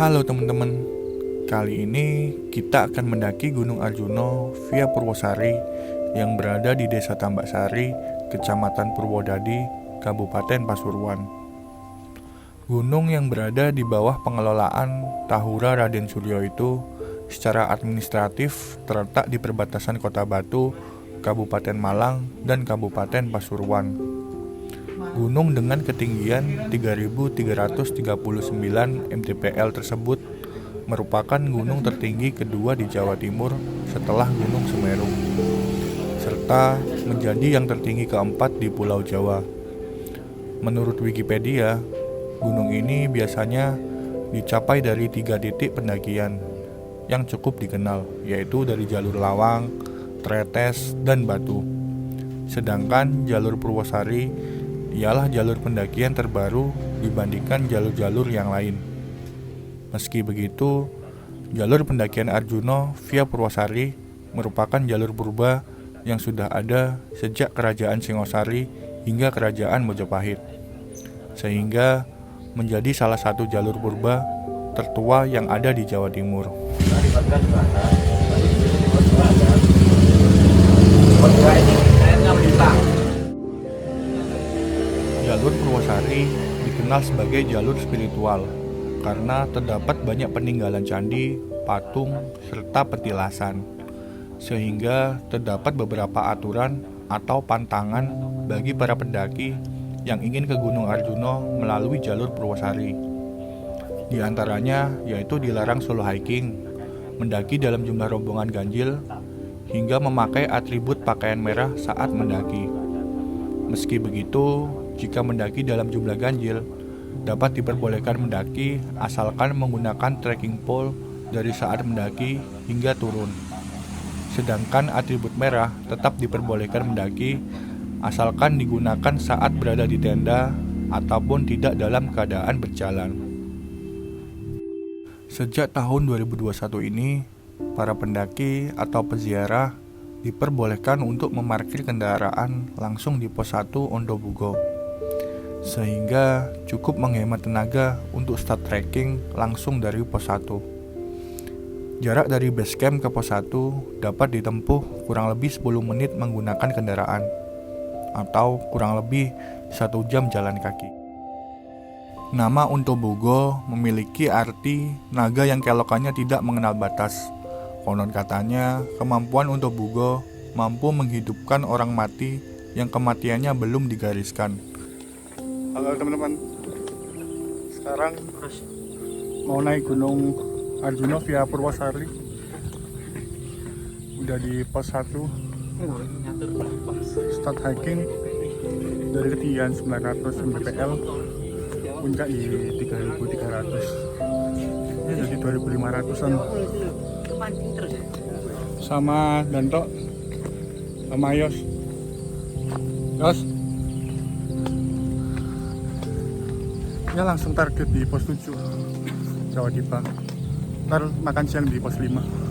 Halo teman-teman, kali ini kita akan mendaki Gunung Arjuno via Purwosari yang berada di Desa Tambak Sari, Kecamatan Purwodadi, Kabupaten Pasuruan. Gunung yang berada di bawah pengelolaan Tahura Raden Suryo itu secara administratif terletak di perbatasan Kota Batu, Kabupaten Malang, dan Kabupaten Pasuruan. Gunung dengan ketinggian 3.339 mdpl tersebut merupakan gunung tertinggi kedua di Jawa Timur setelah Gunung Semeru, serta menjadi yang tertinggi keempat di Pulau Jawa. Menurut Wikipedia, gunung ini biasanya dicapai dari 3 titik pendakian yang cukup dikenal, yaitu dari jalur Lawang, Tretes, dan Batu. Sedangkan jalur Purwosari ialah jalur pendakian terbaru dibandingkan jalur-jalur yang lain. Meski begitu, jalur pendakian Arjuno via Purwosari merupakan jalur purba yang sudah ada sejak Kerajaan Singosari hingga Kerajaan Mojopahit, sehingga menjadi salah satu jalur purba tertua yang ada di Jawa Timur. Jalur Purwosari dikenal sebagai jalur spiritual karena terdapat banyak peninggalan candi, patung, serta petilasan, sehingga terdapat beberapa aturan atau pantangan bagi para pendaki yang ingin ke Gunung Arjuno melalui jalur Purwosari. Di antaranya yaitu dilarang solo hiking, mendaki dalam jumlah rombongan ganjil, hingga memakai atribut pakaian merah saat mendaki. Meski begitu, jika mendaki dalam jumlah ganjil, dapat diperbolehkan mendaki asalkan menggunakan trekking pole dari saat mendaki hingga turun. Sedangkan atribut merah tetap diperbolehkan mendaki asalkan digunakan saat berada di tenda ataupun tidak dalam keadaan berjalan. Sejak tahun 2021 ini, para pendaki atau peziarah diperbolehkan untuk memarkir kendaraan langsung di pos 1 Ondobugo, sehingga cukup menghemat tenaga untuk start trekking langsung dari pos 1. Jarak dari base camp ke pos 1 dapat ditempuh kurang lebih 10 menit menggunakan kendaraan, atau kurang lebih 1 jam jalan kaki. Nama Ondobugo memiliki arti naga yang kelokannya tidak mengenal batas. Konon katanya, kemampuan Ondobugo mampu menghidupkan orang mati yang kematiannya belum digariskan. Halo teman-teman, sekarang mau naik Gunung Arjuno via Purwosari. Udah di pos 1, start hiking dari ketinggian 900 mdpl, puncak di 3.300, ini jadi 2.500an. Sama Danto, sama Yos. Ya langsung target di pos 7 Jawa Dipa. Ntar makan siang di pos 5.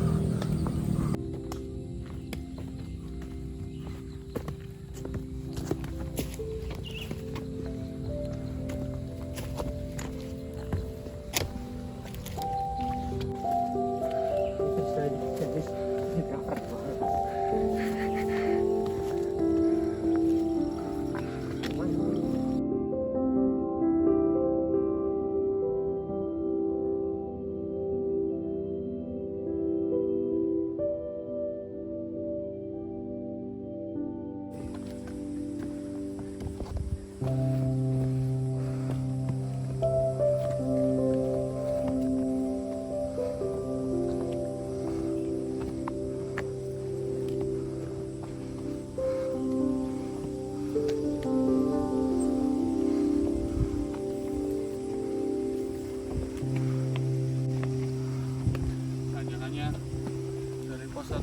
Dari pos 1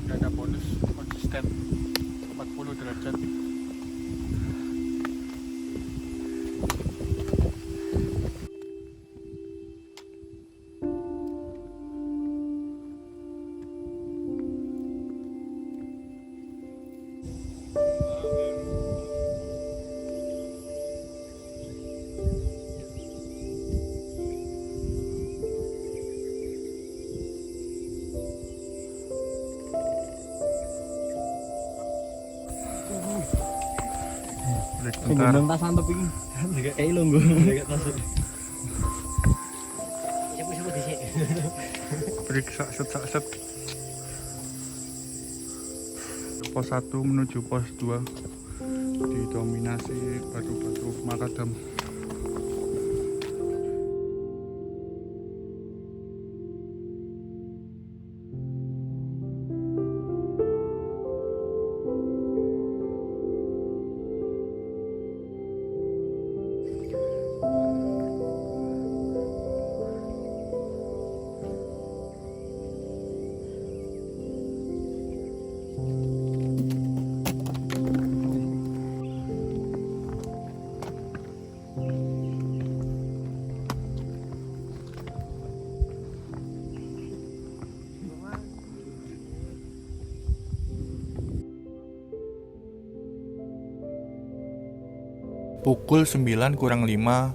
udah ada bonus konsisten 40 derajat. sebentar. Tas mantep iki. Kayak lungguh. Siapa dhisik. Periksa set. Pos 1 menuju pos 2 didominasi batu-batu makadam. Pukul 9 kurang 5,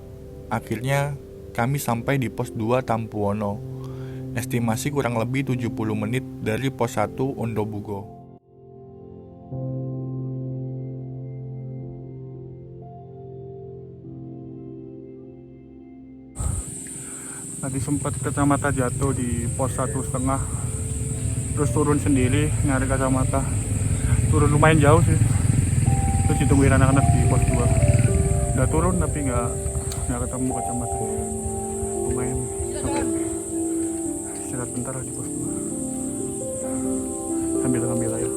akhirnya kami sampai di pos 2 Tampuwono. Estimasi kurang lebih 70 menit dari pos 1 Ondobugo. Tadi sempat kacamata jatuh di pos 1,5, terus turun sendiri nyari kacamata. Turun lumayan jauh sih, terus ditungguin anak-anak di pos 2. Udah turun tapi nggak ketemu kacamata. Lumayan sampai istirahat bentar di pos 2 sambil ngambil air.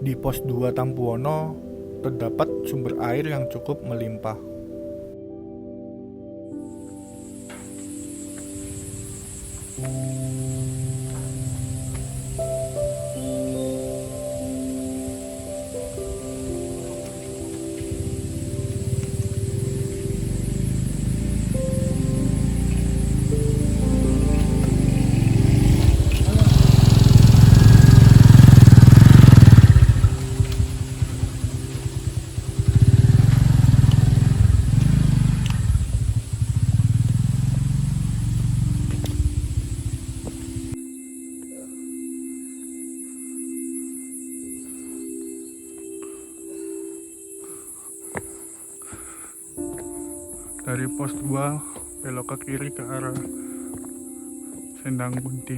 Di pos 2 Tampuwono terdapat sumber air yang cukup melimpah. Dari pos 2 belok ke kiri ke arah Sendang Kunti.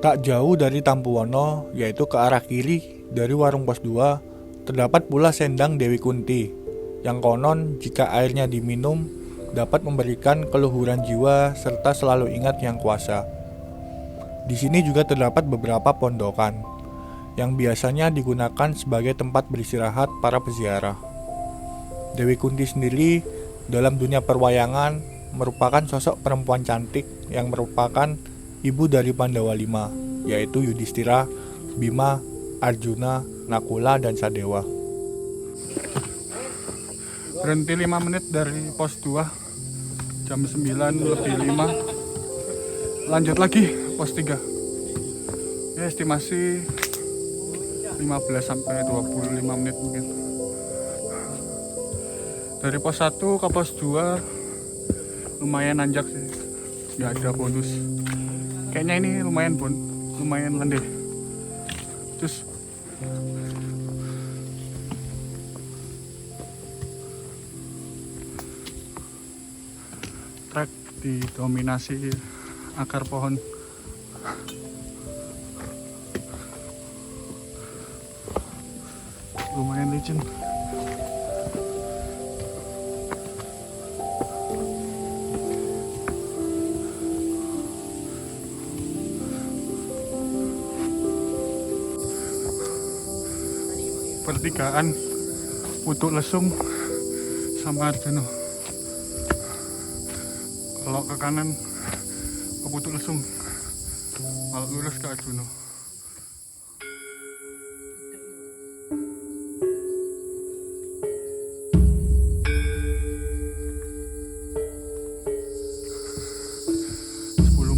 Tak jauh dari Tampuwono, yaitu ke arah kiri dari warung pos 2, terdapat pula Sendang Dewi Kunti, yang konon jika airnya diminum dapat memberikan keluhuran jiwa serta selalu ingat Yang Kuasa. Di sini juga terdapat beberapa pondokan yang biasanya digunakan sebagai tempat beristirahat para peziarah. Dewi Kunti sendiri dalam dunia perwayangan merupakan sosok perempuan cantik yang merupakan ibu dari Pandawa 5, yaitu Yudhistira, Bima, Arjuna, Nakula, dan Sadewa. Berhenti 5 menit dari pos 2, jam 9:05. Lanjut lagi pos 3. Ya, estimasi 15-25 menit mungkin. Dari pos 1 ke pos 2 lumayan nanjak sih, nggak ada bonus. Kayaknya ini lumayan landai. Terus trek didominasi akar pohon. Lumayan licin. Pertigaan Putuk Lesung sama Arjuna. Kalau ke kanan ke Putuk Lesung, kalau lurus ke Arjuna.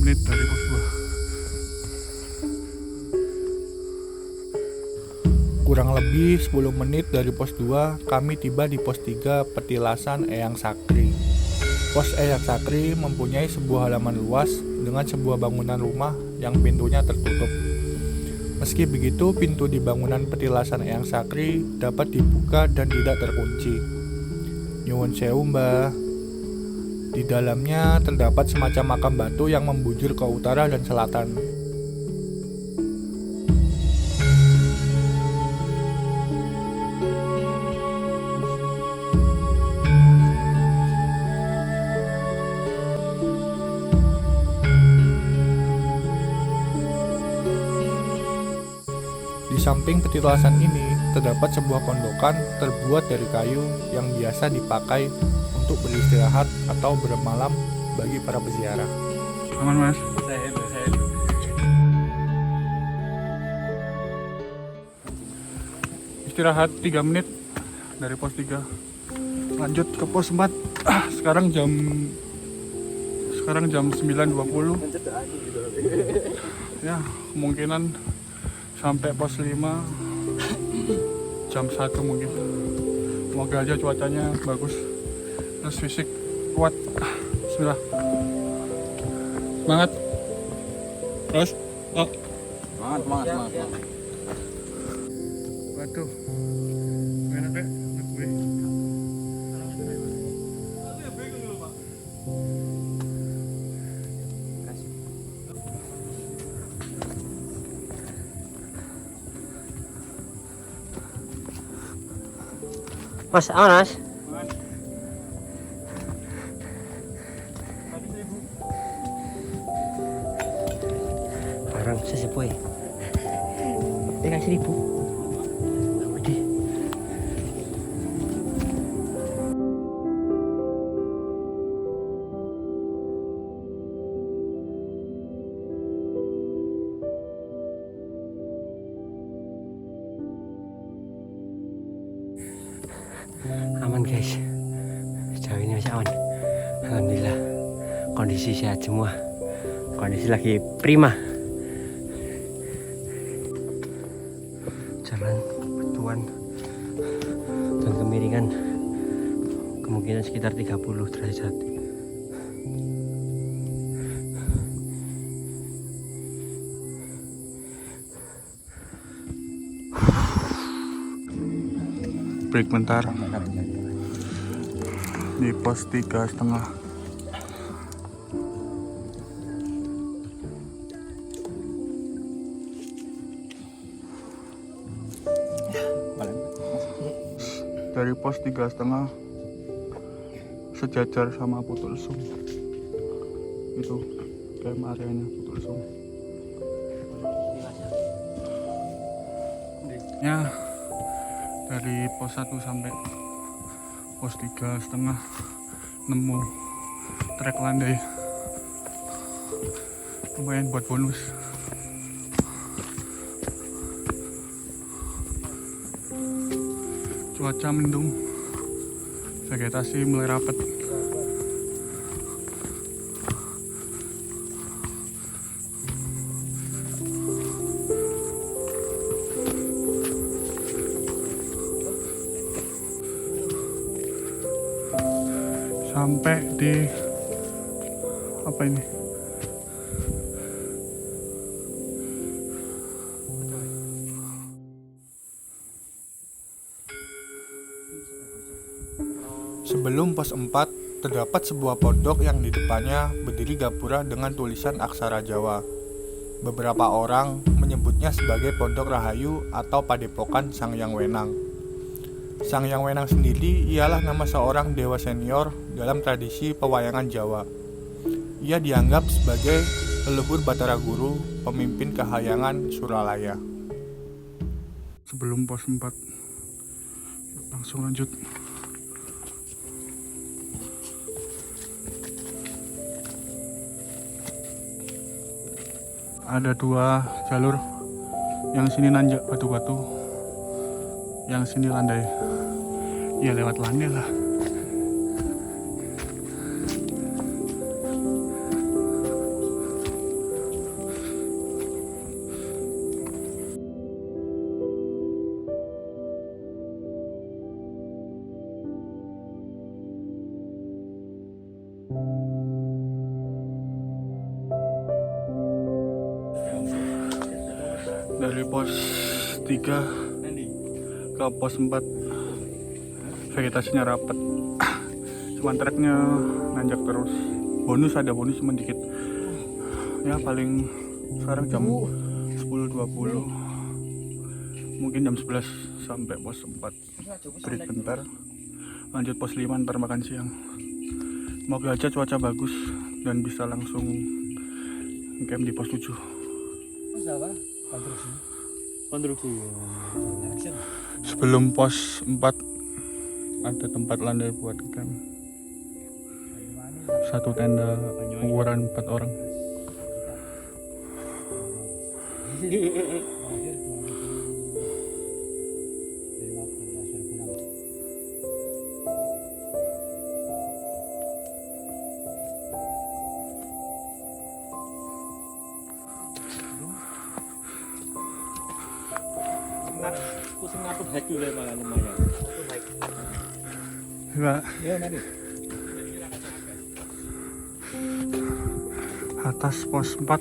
Dari pos 2. Kurang lebih 10 menit dari pos 2, kami tiba di pos 3 Petilasan Eyang Sakri. Pos Eyang Sakri mempunyai sebuah halaman luas dengan sebuah bangunan rumah yang pintunya tertutup. Meski begitu, pintu di bangunan petilasan Eyang Sakri dapat dibuka dan tidak terkunci. Nyuwun sewu, Mbah. Di dalamnya terdapat semacam makam batu yang membujur ke utara dan selatan. Di samping petilasan ini, terdapat sebuah pondokan terbuat dari kayu yang biasa dipakai untuk beristirahat atau bermalam bagi para peziarah. Aman, Mas. Saya. Istirahat 3 menit dari pos 3. Lanjut ke pos 4. Sekarang jam 9.20. Ya, kemungkinan sampai pos 5 jam 1 mungkin. Semoga aja cuacanya bagus. Terus fisik kuat. Bismillah. Semangat. Terus. Oh. Semangat. Waduh. Enak deh. Gue. Mas, aman Mas? Barang sesepuh. Tinggal 1.000. Udah. Aman guys, sejauh ini masih aman. Alhamdulillah, kondisi sehat semua. Kondisi lagi prima. Jalan batuan dan kemiringan kemungkinan sekitar 30 derajat. Break bentar di pos 3,5. Dari pos 3,5 sejajar sama Putulsum. Itu camp areanya Putulsum. Ya, dari pos 1 sampai pos 3,5 nemu trek landai, lumayan buat bonus. Cuaca mendung, vegetasi mulai rapet. Sampai di apa ini? Sebelum pos 4, terdapat sebuah pondok yang di depannya berdiri gapura dengan tulisan aksara Jawa. Beberapa orang menyebutnya sebagai Pondok Rahayu atau Padepokan Sang Hyang Wenang. Sang Hyang Wenang sendiri ialah nama seorang dewa senior dalam tradisi pewayangan Jawa. Ia dianggap sebagai leluhur Batara Guru, pemimpin Kahyangan Suralaya. Sebelum pos 4, langsung lanjut. Ada 2 jalur, yang sini nanjak batu-batu, yang sini landai. Ya lewat landai lah. Dari pos 3 ke pos 4 vegetasinya rapet. Cuman treknya nanjak terus. Ada bonus cuman dikit. Ya paling sekarang jam 10.20, mungkin jam 11 sampai pos 4 break bentar, lanjut pos 5 ntar makan siang. Semoga aja cuaca bagus dan bisa langsung camp di pos 7. Sebelum pos 4 ada tempat landai buat camp. Satu tenda ukuran 4 orang. Pusing ngapun hike dulu ya malah lumayan. Enggak. Ya mari. Atas pos 4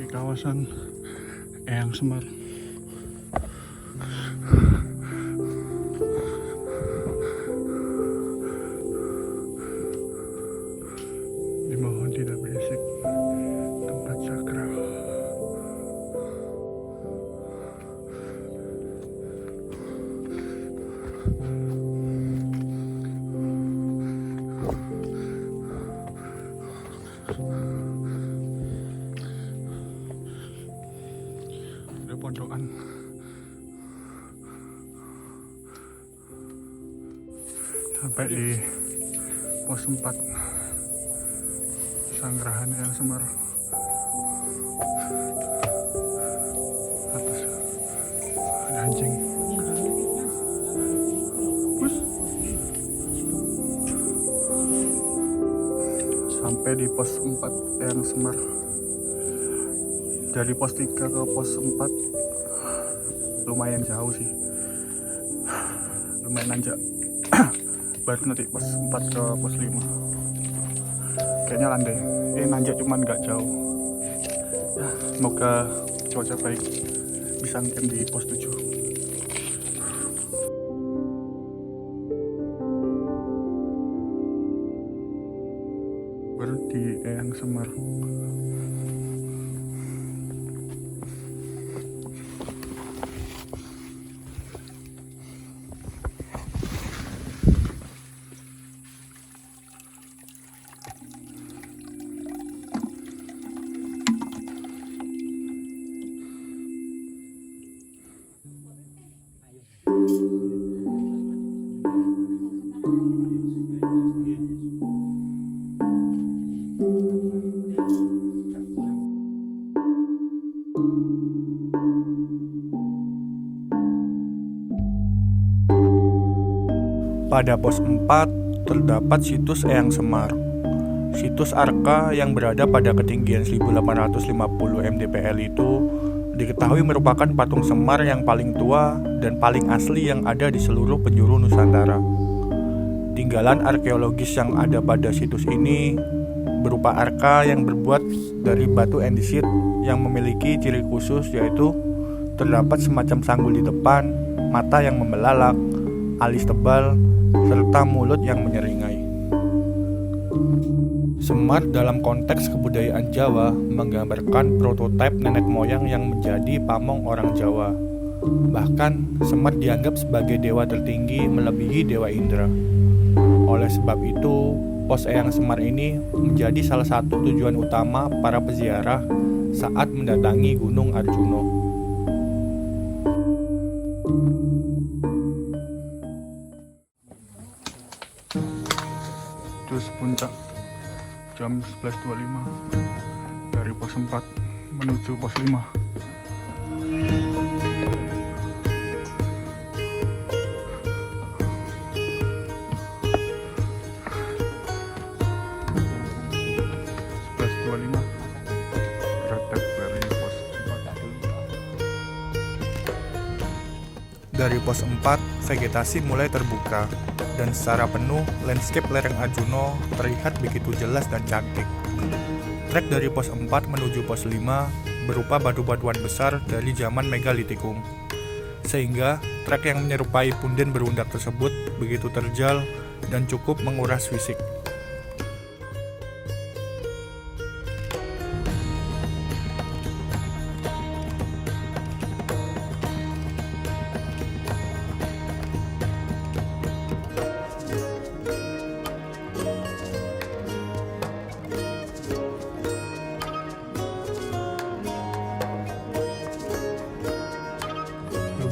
di kawasan Eyang Semar. Dimohon tidak berisik, tempat sakral. Ada pondokan. Sampai di pos 4 Sanggerahan Eyang Semar. Atas ada anjing. Bus. Sampai di pos 4 Eyang Semar. Dari pos 3 ke pos 4 lumayan jauh sih, lumayan nanjak. Baru nanti pos 4 ke pos 5 kayaknya landai, nanjak cuman gak jauh. Semoga cuaca baik, bisa ngecamp di pos 7. Baru di Eyang Semar. Pada pos 4 terdapat situs Eyang Semar. Situs Arka yang berada pada ketinggian 1850 mdpl itu diketahui merupakan patung Semar yang paling tua dan paling asli yang ada di seluruh penjuru Nusantara. Tinggalan arkeologis yang ada pada situs ini berupa arka yang berbuat dari batu endesit yang memiliki ciri khusus, yaitu terdapat semacam sanggul di depan, mata yang membelalak, alis tebal, serta mulut yang menyeringai. Semar dalam konteks kebudayaan Jawa menggambarkan prototipe nenek moyang yang menjadi pamong orang Jawa. Bahkan Semar dianggap sebagai dewa tertinggi melebihi Dewa Indra. Oleh sebab itu, pos Eyang Semar ini menjadi salah satu tujuan utama para peziarah saat mendatangi Gunung Arjuna. Terus puncak jam 11.25 dari pos 4 menuju pos 5. Dari pos 4, vegetasi mulai terbuka dan secara penuh landscape lereng Arjuna terlihat begitu jelas dan cantik. Trek dari pos 4 menuju pos 5 berupa batu-batuan besar dari zaman Megalitikum. Sehingga trek yang menyerupai punden berundak tersebut begitu terjal dan cukup menguras fisik.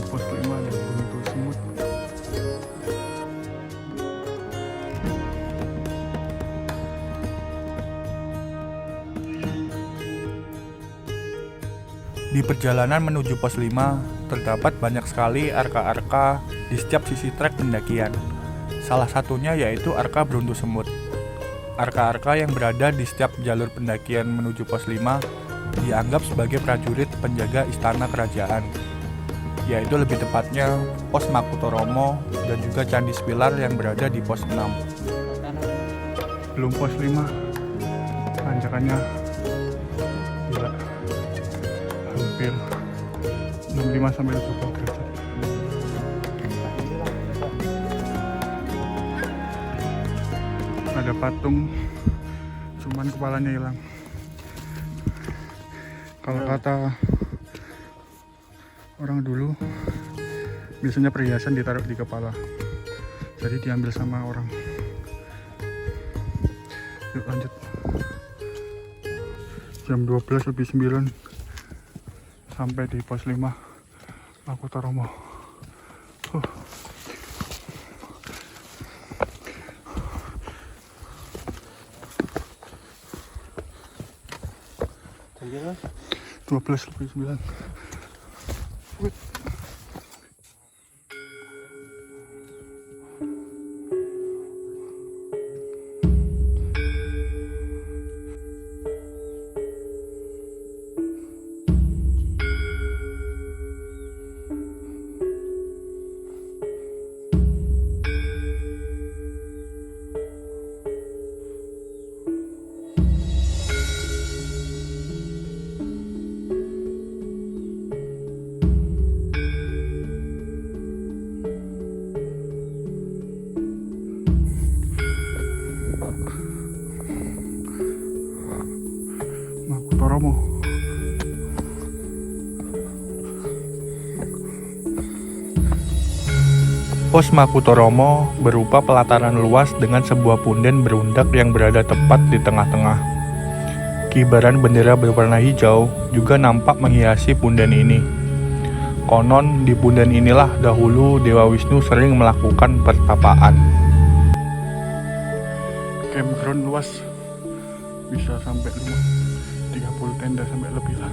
Pos 5 ada Gunung Semut. Di perjalanan menuju pos 5, terdapat banyak sekali arka-arka di setiap sisi trek pendakian. Salah satunya yaitu arka Beruntu Semut. Arka-arka yang berada di setiap jalur pendakian menuju pos 5 dianggap sebagai prajurit penjaga istana kerajaan, yaitu lebih tepatnya pos Makutoromo dan juga Candi Spilar yang berada di pos 6. Belum pos 5, tanjakannya gila, hampir 65 sampai 70 derajat. Ada patung, cuman kepalanya hilang. Kalau kata orang dulu, biasanya perhiasan ditaruh di kepala, jadi diambil sama orang. Yuk lanjut. Jam 12:09 sampai di pos 5 Makutoromo. Jam 12:09. Makutoromo. Pos Makutoromo berupa pelataran luas dengan sebuah punden berundak yang berada tepat di tengah-tengah. Kibaran bendera berwarna hijau juga nampak menghiasi punden ini. Konon di punden inilah dahulu Dewa Wisnu sering melakukan pertapaan. Campground luas, bisa sampai 30 tenda sampai lebih lah.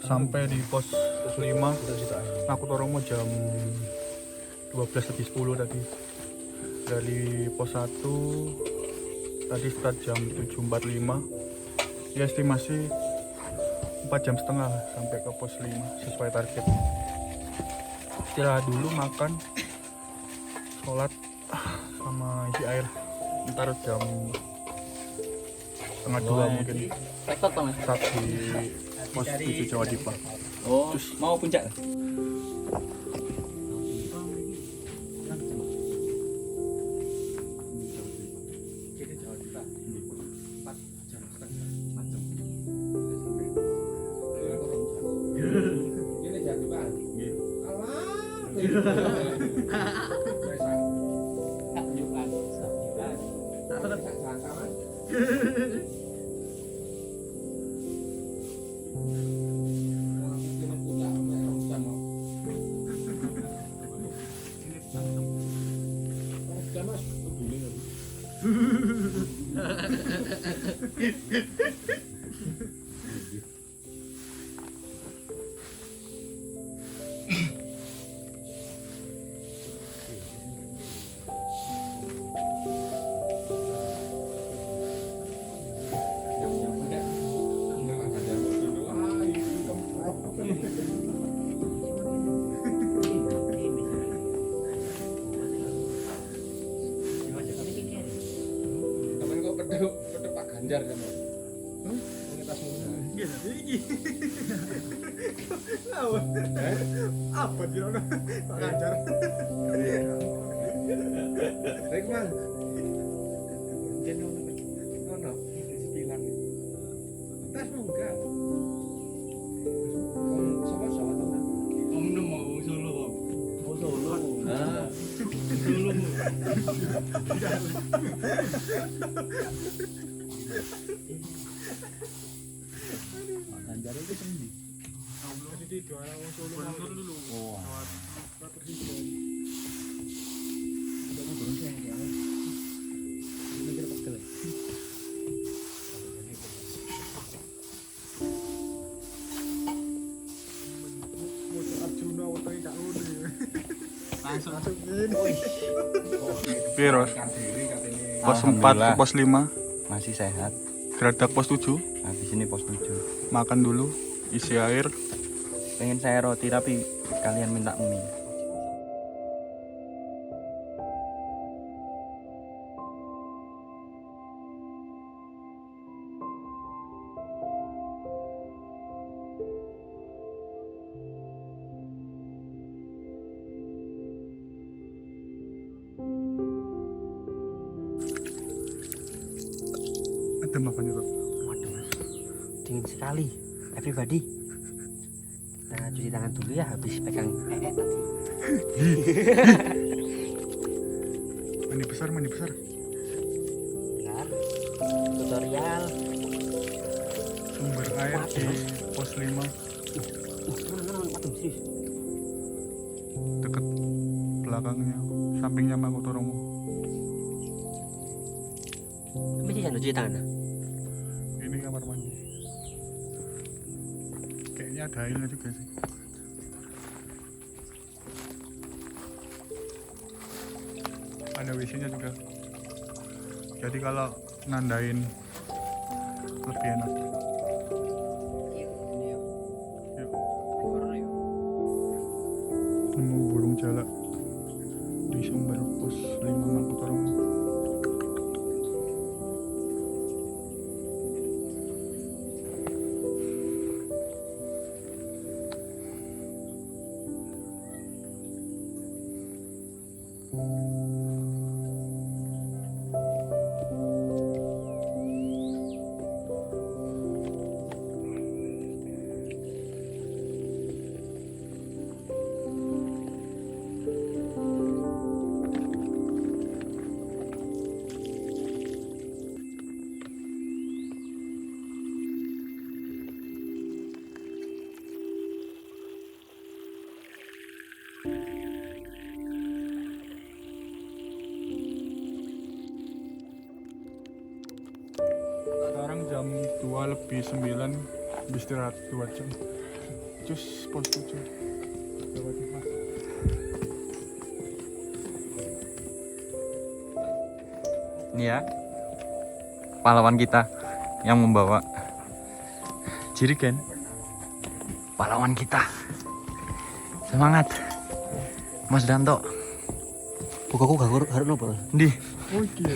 Sampai di pos 5 Makutoromo jam 12:10 tadi. Dari pos 1 tadi start jam 7.45. Ya estimasi 4 jam setengah lah sampai ke pos 5 sesuai target. Istirahat dulu, makan, sholat, sama isi air. Ntar jam 1:30 mungkin start di pos 7 Jawa Dipa. Oh, mau puncak? Ganjar kan. Mengetasmu. Iya, iki. Apa tidak ada Pak Ganjar? Baik, Mang. Jadi ono di sepilan. Tasmu enggak? Sama-sama teman. Om nemu Solo, Om. Oh, Solo. Nah, Solo. Ganjar itu sendi. Jadi juara wong Solo dulu. Oh. Presiden. Aku belum sih ya. Ini kira pegel. Motor Arjuna wetenge gak ngono ya. Langsung. Ngene. Oke, Ros. Kadiri katene. Pos 4 ke pos 5, Masih sehat. geradak pos 7, Habis ini pos 7. makan dulu, isi air. Pengen saya roti tapi kalian minta mie. Ada makan juga. Waduh mas, dingin sekali. Everybody, kita cuci tangan dulu ya habis pegang tadi. Mandi besar, mandi besar. Benar. Tutorial. Sumber air di pos 5 Waduh, serius. deket belakangnya, sampingnya Mangkutoromo. Masih jangan cuci tangan. Ini kamar mandi. Kayaknya ada airnya juga sih. Ada WC-nya juga. Jadi kalau nandain lebih enak. Yuk. Nemu burung jalak di sumber pos 5 Mangkutoromo. Sekarang jam 2:09, istirahat 2 jam. Cus pos 7. Lewat Mas. Ini ya, pahlawan kita yang membawa jirigen. Pahlawan kita. Semangat, Mas Danto. Bukaku gak harus nopo. Di. Oh iya.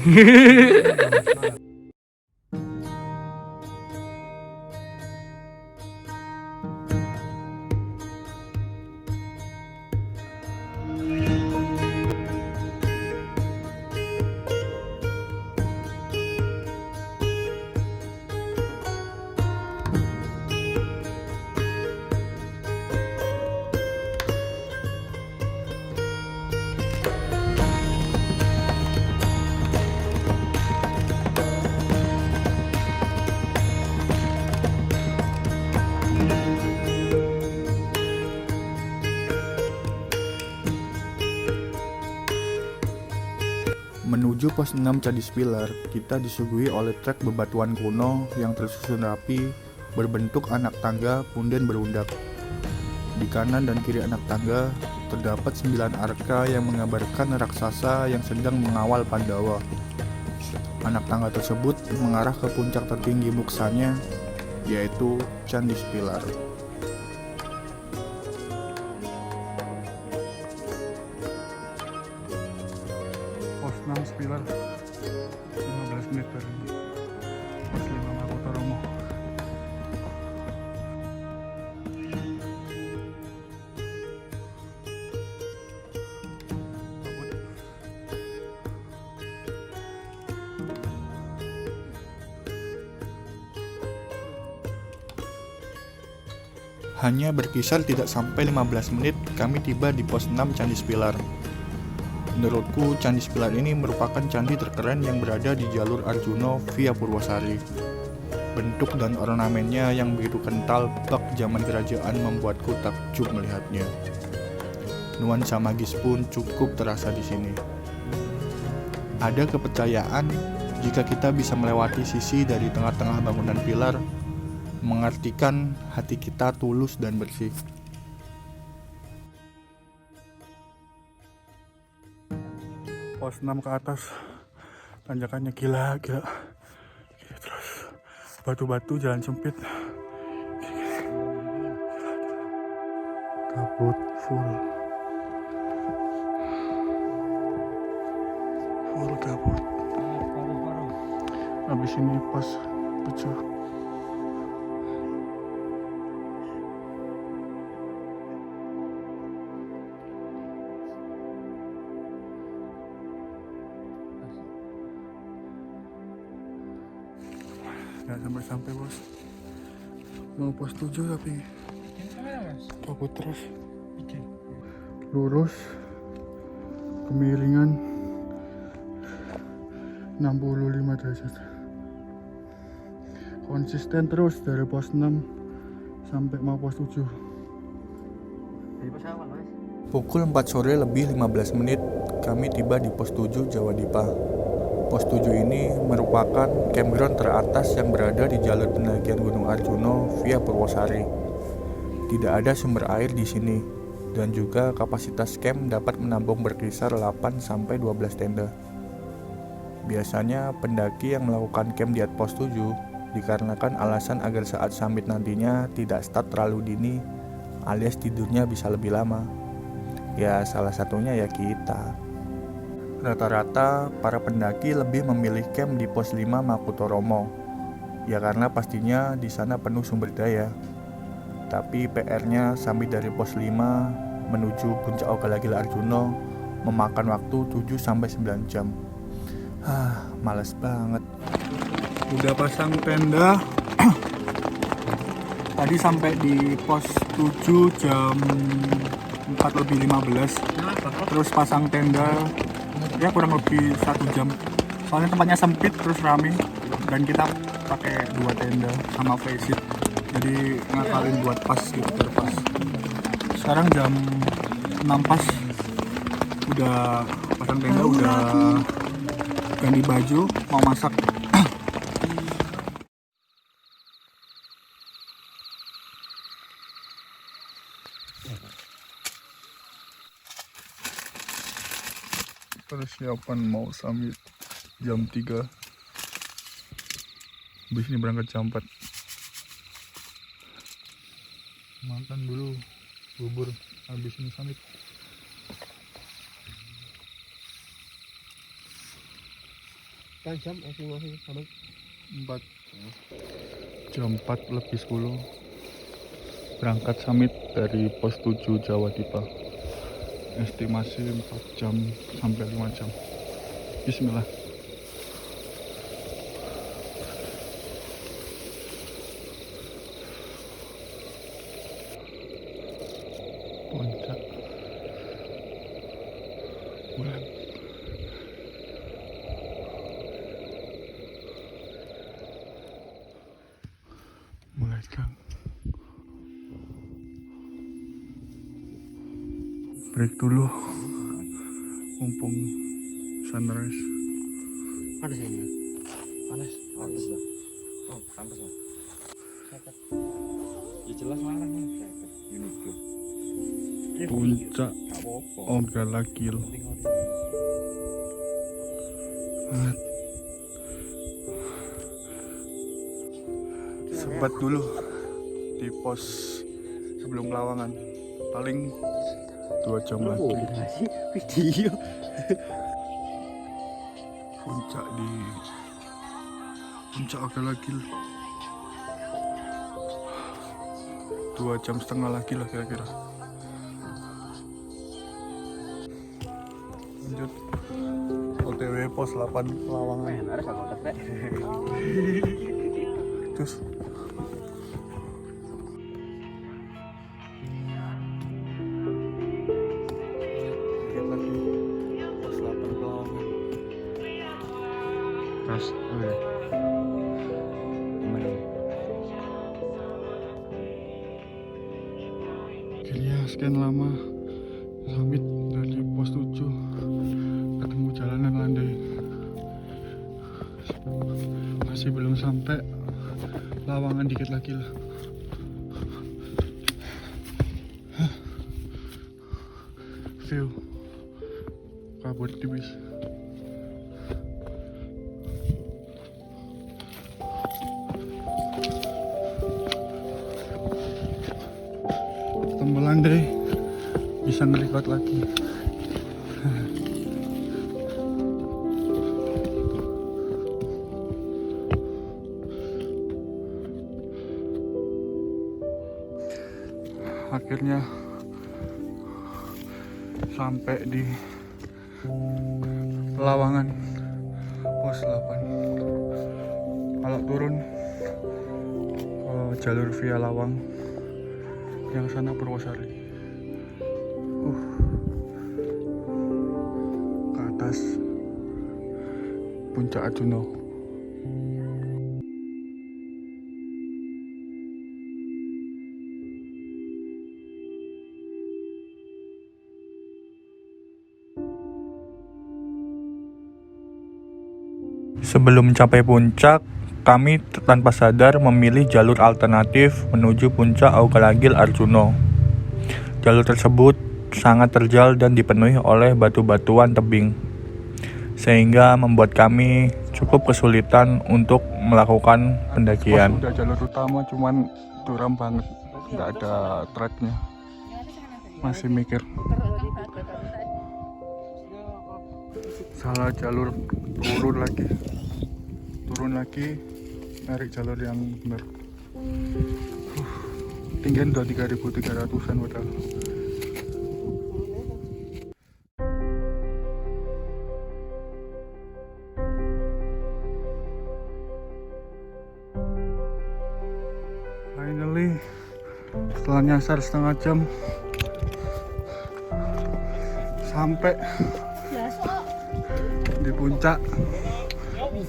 Menuju pos 6 Candi Spiler, kita disuguhi oleh trek bebatuan kuno yang tersusun rapi, berbentuk anak tangga punden berundak. Di kanan dan kiri anak tangga, terdapat 9 arka yang mengabarkan raksasa yang sedang mengawal Pandawa. Anak tangga tersebut mengarah ke puncak tertinggi muksanya, yaitu Candi Spiler. Pos 6 Spiler 15 menit dari pos 5. Hanya berkisar tidak sampai 15 menit kami tiba di pos 6 Candi Sepilar. Menurutku Candi Sepilar ini merupakan candi terkeren yang berada di jalur Arjuna via Purwosari. Bentuk dan ornamennya yang begitu kental bak zaman kerajaan membuatku takjub melihatnya. Nuansa magis pun cukup terasa di sini. Ada kepercayaan jika kita bisa melewati sisi dari tengah-tengah bangunan pilar, mengartikan hati kita tulus dan bersih. Pos 6 ke atas, tanjakannya gila. Gini terus batu-batu, jalan sempit, kabut full kabut. Habis ini pos 7. Nggak sampai bos, mau pos 7 tapi kabut terus. Lurus kemiringan 65 derajat, konsisten terus dari pos 6 sampai mau pos 7. Dari pos awal mas. Pukul 4 sore lebih 15 menit kami tiba di pos 7 Jawa Dipa. Pos 7 ini merupakan campground teratas yang berada di jalur pendakian Gunung Arjuna via Purwosari. Tidak ada sumber air di sini, dan juga kapasitas camp dapat menampung berkisar 8-12 tenda. Biasanya pendaki yang melakukan camp di pos 7 dikarenakan alasan agar saat summit nantinya tidak start terlalu dini, alias tidurnya bisa lebih lama. Ya salah satunya ya kita. Rata-rata para pendaki lebih memilih camp di pos 5 Makutoromo. Ya karena pastinya di sana penuh sumber daya. Tapi PR-nya sampai dari pos 5 menuju puncak Ogalagil Arjuna memakan waktu 7-9 jam. Males banget. Udah pasang tenda. Tadi sampai di pos 7 jam 4:15. Terus pasang tenda ya kurang lebih 1 jam. Soalnya tempatnya sempit terus rame, dan kita pakai 2 tenda sama face sheet. Jadi ngakalin buat pas gitu, terpas. Sekarang jam 6 pas. Udah pasang tenda, udah ganti baju, mau masak. Persiapan mau summit jam 3. Habis ini berangkat jam 4. Makan dulu bubur habis ini summit. Kan jam masih sama 4. Jam 4:10 berangkat summit dari pos 7 Jawa Dipa. Estimasi 4 jam sampai 5 jam. Bismillah. Puncak bulan. Mulai sekarang. Break dulu, mumpung sunrise. Panas ini. panas lah. Oh, pantas lah. Ya jelas larang ya. Ini Puncak gak apa-apa. Ogalagil. Sempat dulu di pos sebelum Lawangan, paling 2 jam lagi. Video. Puncak di Puncak Ogalagil 2,5 jam lagi lah kira-kira. Lanjut OTW pos 8 Lawangan. Terus Akhirnya sekian lama summit dari pos 7 ketemu jalanan landai. Masih belum sampai Lawangan, dikit lagi lah. View kabut tipis. Ketemu landai, bisa nge-record lagi. Akhirnya sampai di Lawangan pos 8. Kalau turun ke jalur via Lawang, yang sana Purwosari. Ke atas Puncak Arjuna. Sebelum mencapai puncak, kami tanpa sadar memilih jalur alternatif menuju puncak Augalagil Arjuna. Jalur tersebut sangat terjal dan dipenuhi oleh batu-batuan tebing, sehingga membuat kami cukup kesulitan untuk melakukan pendakian. Udah jalur utama, cuman curam banget, nggak ada tracknya. Masih mikir. Salah jalur, turun lagi, narik jalur yang benar. Tinggian udah 3.300an padahal. Finally, setelah nyasar setengah jam, sampai di puncak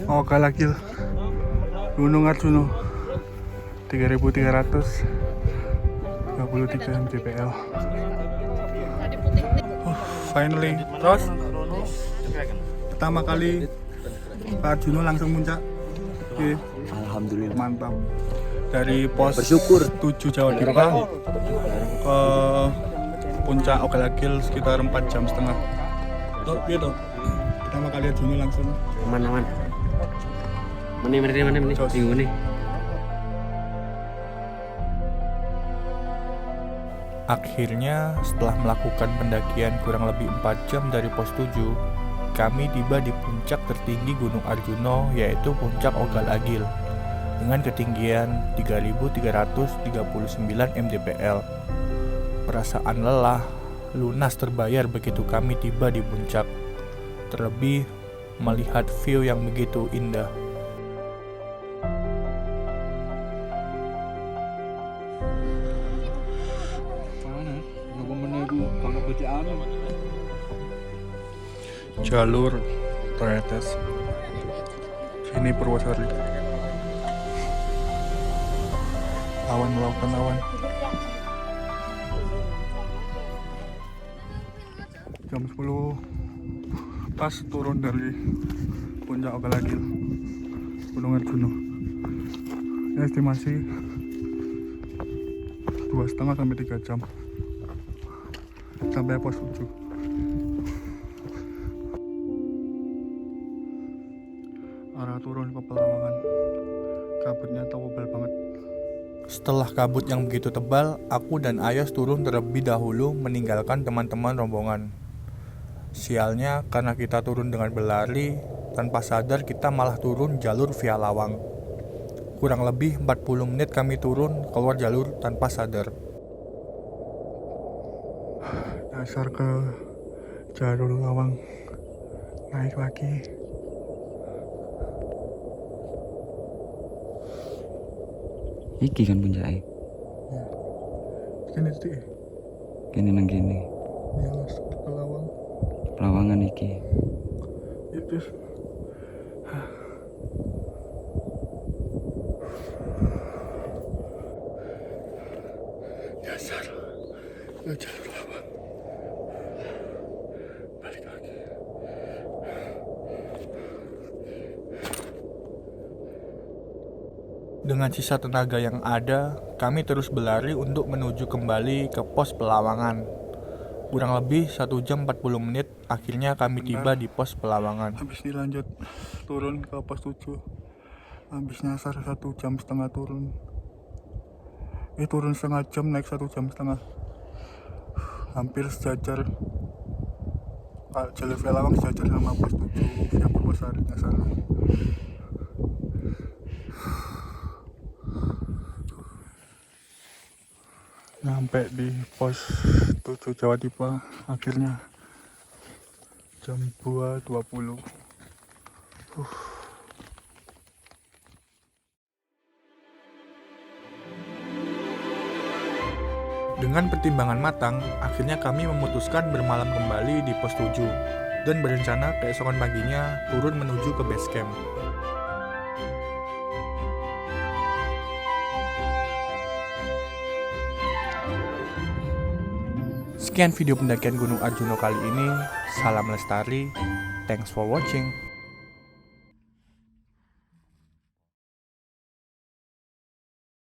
Augalagil Gunung Arjuna 3.333 mdpl. Finally, terus pertama kali Pak Arjuna langsung puncak. Oke. Alhamdulillah. Mantap. Dari pos Bersyukur. 7 Jawa Dipa ke puncak Augalagil sekitar 4,5 jam. Tuh, gitu. Pertama kali Arjuna langsung. Aman. Mana bingung nih. Akhirnya, setelah melakukan pendakian kurang lebih 4 jam dari pos 7, kami tiba di puncak tertinggi Gunung Arjuna, yaitu puncak Augalagil, dengan ketinggian 3.339 mdpl. Perasaan lelah lunas terbayar begitu kami tiba di puncak, terlebih melihat view yang begitu indah. Jalur Tretes, sini Purwosari. Awan melakukan awan. Jam 10 pas turun dari puncak Augalagil Gunung Arjuna. Estimasi 2,5 sampai 3 jam sampai pos 7. Arah turun ke Pelawangan, kabutnya tebal banget. Setelah kabut yang begitu tebal, aku dan Ayos turun terlebih dahulu meninggalkan teman-teman rombongan. Sialnya, karena kita turun dengan berlari, tanpa sadar kita malah turun jalur via Lawang. Kurang lebih 40 menit kami turun keluar jalur tanpa sadar. Dasar ke jalur Lawang, naik lagi. Iki kan puncaknya. Kene sih, Kene nang kene. ya masuk ke Lawang. Lawangan iki. Itu dasar ke jalur lawang. Balik lagi. Dengan sisa tenaga yang ada, kami terus berlari untuk menuju kembali ke pos Pelawangan. Kurang lebih 1 jam 40 menit, akhirnya kami tiba di pos Pelawangan. Habis ini lanjut turun ke pos 7. Habis nyasar 1,5 jam turun. Turun setengah jam, naik 1,5 jam. Hampir sejajar. Jalur Pelawang sejajar sama pos 7 via Purwosari nyasar. Sampai di pos 7 Jawa Tipa akhirnya jam 2.20. Dengan pertimbangan matang, akhirnya kami memutuskan bermalam kembali di pos 7 dan berencana keesokan paginya turun menuju ke base camp. Sekian video pendakian Gunung Arjuna kali ini. Salam lestari. Thanks for watching.